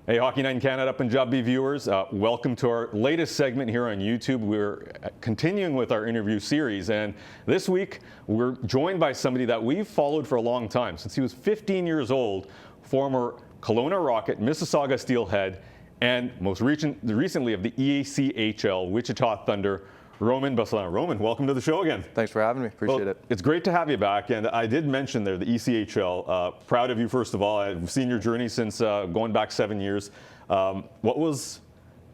Hey, Hockey Night in Canada Punjabi viewers, welcome to our latest segment here on YouTube. We're continuing with our interview series, and this week we're joined by somebody that we've followed for a long time, since he was 15 years old, former Kelowna Rocket, Mississauga Steelhead, and most recently of the EACHL, Wichita Thunder, Basran. Roman, welcome to the show again. Thanks for having me. Appreciate it. It's great to have you back. And I did mention there the ECHL. Proud of you, first of all. I've seen your journey since going back 7 years. What was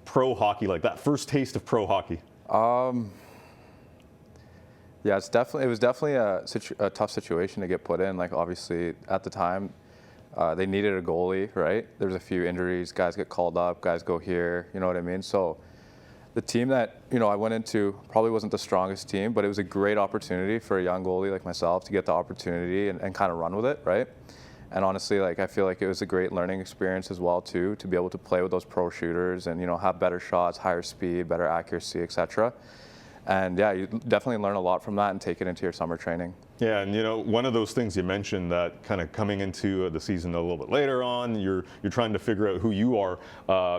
pro hockey like? That first taste of pro hockey? Yeah, it was definitely a tough situation to get put in. Like, obviously, at the time, they needed a goalie, right? There was a few injuries. Guys get called up. Guys go here. You know what I mean? So the team that, I went into probably wasn't the strongest team, but it was a great opportunity for a young goalie like myself to get the opportunity and kind of run with it, right? And honestly, I feel like it was a great learning experience as well, too, to be able to play with those pro shooters and, have better shots, higher speed, better accuracy, etc. And yeah, you definitely learn a lot from that and take it into your summer training. Yeah, and one of those things you mentioned that kind of coming into the season a little bit later on, you're trying to figure out who you are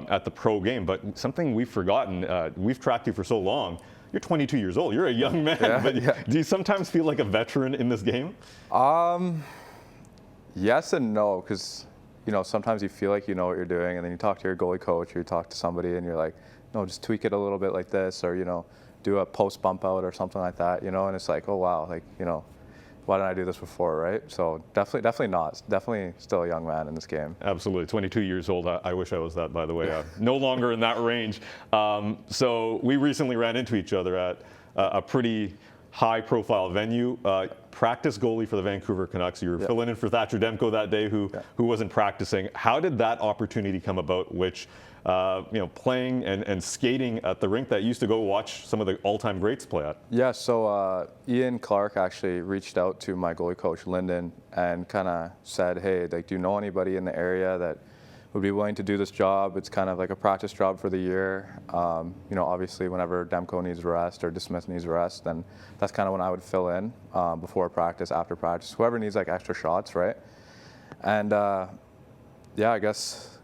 at the pro game. But something we've forgotten, we've tracked you for so long. You're 22 years old. You're a young man. Do you sometimes feel like a veteran in this game? Yes and no, because sometimes you feel like you know what you're doing, and then you talk to your goalie coach or you talk to somebody, and you're like, no, just tweak it a little bit like this, or do a post bump out or something like that, and it's like, oh wow, why didn't I do this before, right? So definitely not. Definitely still a young man in this game. Absolutely. 22 years old. I wish I was that, by the way. No longer in that range. So we recently ran into each other at a pretty high-profile venue. Practice goalie for the Vancouver Canucks. You were filling in for Thatcher Demko that day, who wasn't practicing. How did that opportunity come about, which playing and skating at the rink that you used to go watch some of the all-time greats play at? Yeah, so Ian Clark actually reached out to my goalie coach, Lyndon, and kind of said, hey, do you know anybody in the area that would be willing to do this job? It's kind of like a practice job for the year. Obviously, whenever Demko needs rest or DeSmith needs rest, then that's kind of when I would fill in before practice, after practice, whoever needs extra shots, right? And I guess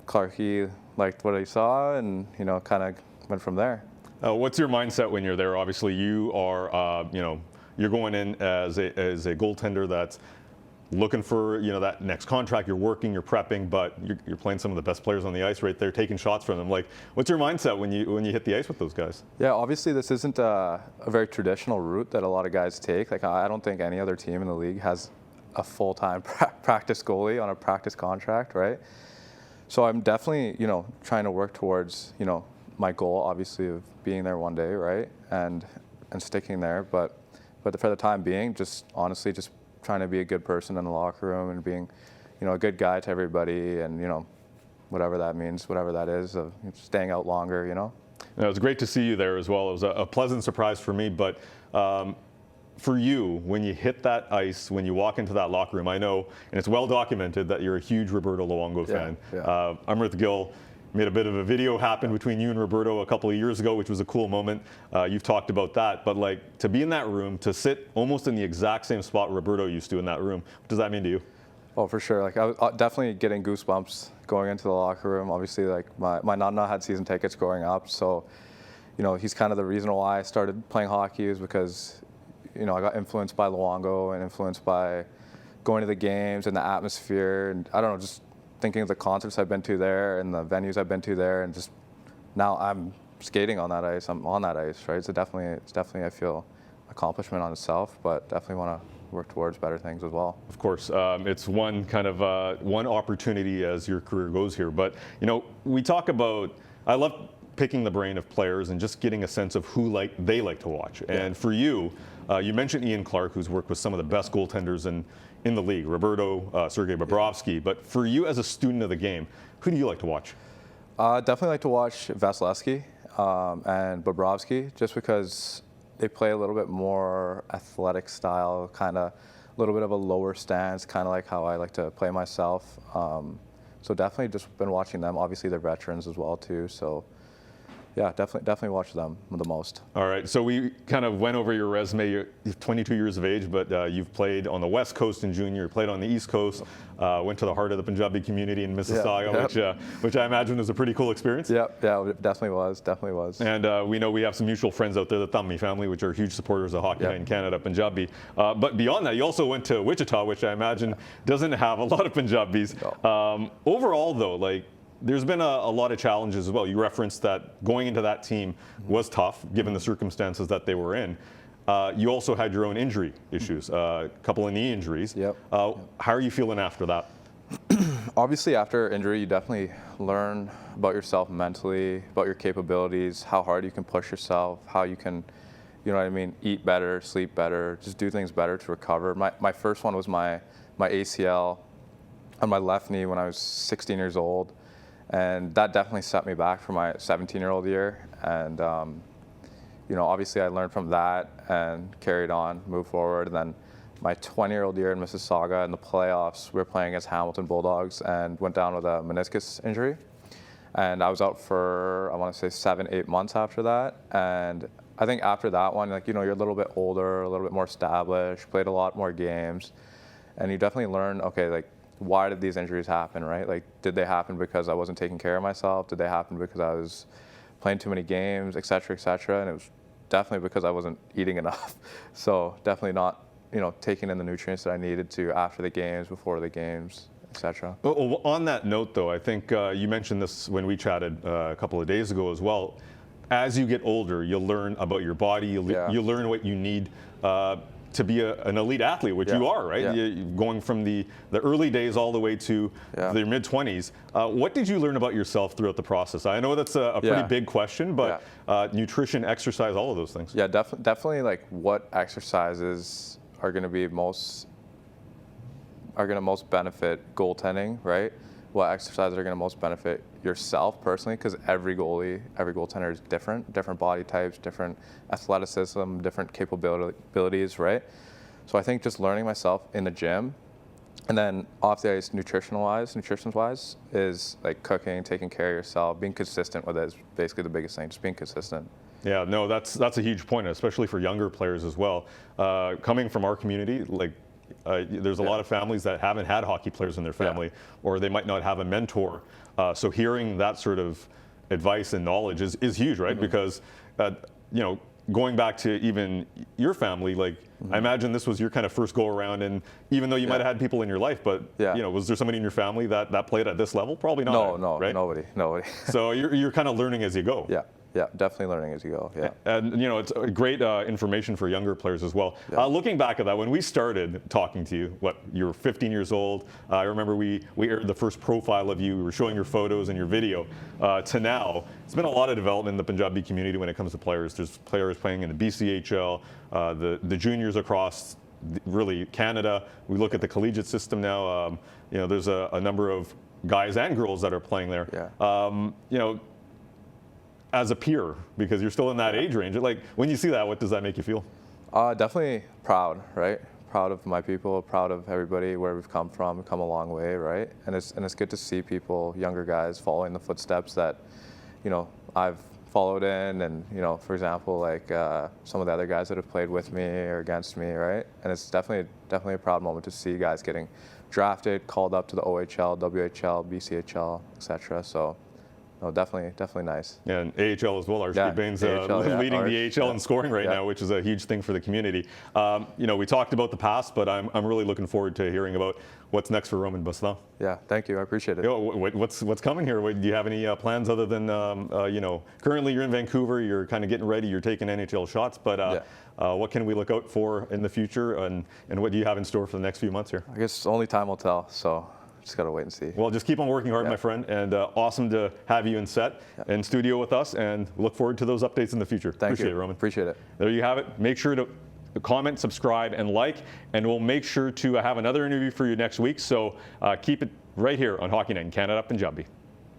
Clarky liked what he saw, and kind of went from there. What's your mindset when you're there? Obviously, you are you're going in as a goaltender that's looking for that next contract. You're working, you're prepping, but you're playing some of the best players on the ice right there, taking shots from them. What's your mindset when you hit the ice with those guys? Yeah, obviously this isn't a very traditional route that a lot of guys take. I don't think any other team in the league has a full-time practice goalie on a practice contract, right? So I'm definitely, trying to work towards, my goal, obviously, of being there one day, right, and sticking there. But for the time being, just honestly, just trying to be a good person in the locker room and being, a good guy to everybody, and whatever that means, whatever that is, of staying out longer, It was great to see you there as well. It was a pleasant surprise for me, but. For you, when you hit that ice, when you walk into that locker room, I know, and it's well documented, that you're a huge Roberto Luongo fan. Yeah. Amrit Gill made a bit of a video happen between you and Roberto a couple of years ago, which was a cool moment. You've talked about that, but to be in that room, to sit almost in the exact same spot Roberto used to in that room, what does that mean to you? Oh, for sure. I was definitely getting goosebumps going into the locker room. Obviously, my nana had season tickets growing up, so he's kind of the reason why I started playing hockey, is because I got influenced by Luongo and influenced by going to the games and the atmosphere, and I don't know, just thinking of the concerts I've been to there and the venues I've been to there, and just now I'm skating on that ice. I'm on that ice, right? So it's definitely I feel accomplishment on itself, but definitely want to work towards better things as well. Of course, it's one kind of one opportunity as your career goes here, but we talk about. I love picking the brain of players and just getting a sense of who they like to watch. And for you, you mentioned Ian Clark, who's worked with some of the best goaltenders in the league, Roberto, Sergei Bobrovsky. But for you as a student of the game, who do you like to watch? Definitely like to watch Vasilevsky and Bobrovsky, just because they play a little bit more athletic style, kind of a little bit of a lower stance, kind of like how I like to play myself. So definitely just been watching them. Obviously, they're veterans as well, too. So Yeah, definitely watch them the most. All right, so we kind of went over your resume. You're 22 years of age, but you've played on the West Coast in junior, played on the East Coast, went to the heart of the Punjabi community in Mississauga, which I imagine was a pretty cool experience. Yeah, it definitely was. And we know we have some mutual friends out there, the Thammi family, which are huge supporters of Hockey Night in Canada, Punjabi. But beyond that, you also went to Wichita, which I imagine doesn't have a lot of Punjabis. No. Overall, though, like, there's been a lot of challenges as well. You referenced that going into that team was tough, given the circumstances that they were in. You also had your own injury issues, a couple of knee injuries. Yep. How are you feeling after that? Obviously, after injury, you definitely learn about yourself mentally, about your capabilities, how hard you can push yourself, how you can, you know what I mean, eat better, sleep better, just do things better to recover. My first one was my ACL on my left knee when I was 16 years old. And that definitely set me back for my 17-year-old year. And, obviously I learned from that and carried on, moved forward. And then my 20-year-old year in Mississauga in the playoffs, we were playing against Hamilton Bulldogs and went down with a meniscus injury. And I was out for, I want to say 7-8 months after that. And I think after that one, you're a little bit older, a little bit more established, played a lot more games. And you definitely learn, okay, why did these injuries happen, right? Did they happen because I wasn't taking care of myself? Did they happen because I was playing too many games, et cetera, et cetera? And it was definitely because I wasn't eating enough. So definitely not, taking in the nutrients that I needed to after the games, before the games, et cetera. Well, on that note, though, I think you mentioned this when we chatted a couple of days ago as well. As you get older, you'll learn about your body. You'll learn what you need to be an elite athlete, which you are, right? Yeah. Going from the early days all the way to the mid-20s. What did you learn about yourself throughout the process? I know that's a pretty big question, but nutrition, exercise, all of those things. Yeah, definitely. What exercises are going to most benefit goaltending, right? What exercises are going to most benefit yourself personally? Because every goaltender is different body types, different athleticism, different capabilities, right? So I think just learning myself in the gym, and then off the ice, nutrition-wise, is cooking, taking care of yourself, being consistent with it is basically the biggest thing. Just being consistent. Yeah, no, that's a huge point, especially for younger players as well. Coming from our community, there's a lot of families that haven't had hockey players in their family, or they might not have a mentor. So hearing that sort of advice and knowledge is huge, right? Because, going back to even your family, I imagine this was your kind of first go around, and even though you might have had people in your life, but was there somebody in your family that played at this level? Probably not. No, right? Nobody. So you're kind of learning as you go. Yeah, definitely learning as you go. Yeah, and it's great information for younger players as well. Looking back at that, when we started talking to you, you were 15 years old. I remember we aired the first profile of you. We were showing your photos and your video. To now, it's been a lot of development in the Punjabi community when it comes to players. There's players playing in the BCHL, the juniors across really Canada. We look at the collegiate system now. There's a number of guys and girls that are playing there. As a peer, because you're still in that age range, when you see that, what does that make you feel? Definitely proud, right? Proud of my people, proud of everybody, where we've come from. We've come a long way, right? And it's good to see people, younger guys, following the footsteps that, I've followed in, and for example, some of the other guys that have played with me or against me, right? And it's definitely a proud moment to see guys getting drafted, called up to the OHL, WHL, BCHL, etc. So. No, definitely nice. Yeah, and AHL as well. Archie Bain's leading the AHL in scoring right now, which is a huge thing for the community. We talked about the past, but I'm really looking forward to hearing about what's next for Roman Basran. Yeah, thank you. I appreciate it. What's coming here? Do you have any plans other than currently you're in Vancouver, you're kind of getting ready, you're taking NHL shots, but what can we look out for in the future, and what do you have in store for the next few months here? I guess only time will tell. So. Just got to wait and see. Well, just keep on working hard, my friend, and awesome to have you in studio with us, and look forward to those updates in the future. Appreciate it, Roman. Appreciate it. There you have it. Make sure to comment, subscribe, and like, and we'll make sure to have another interview for you next week, so keep it right here on Hockey Night in Canada Punjabi.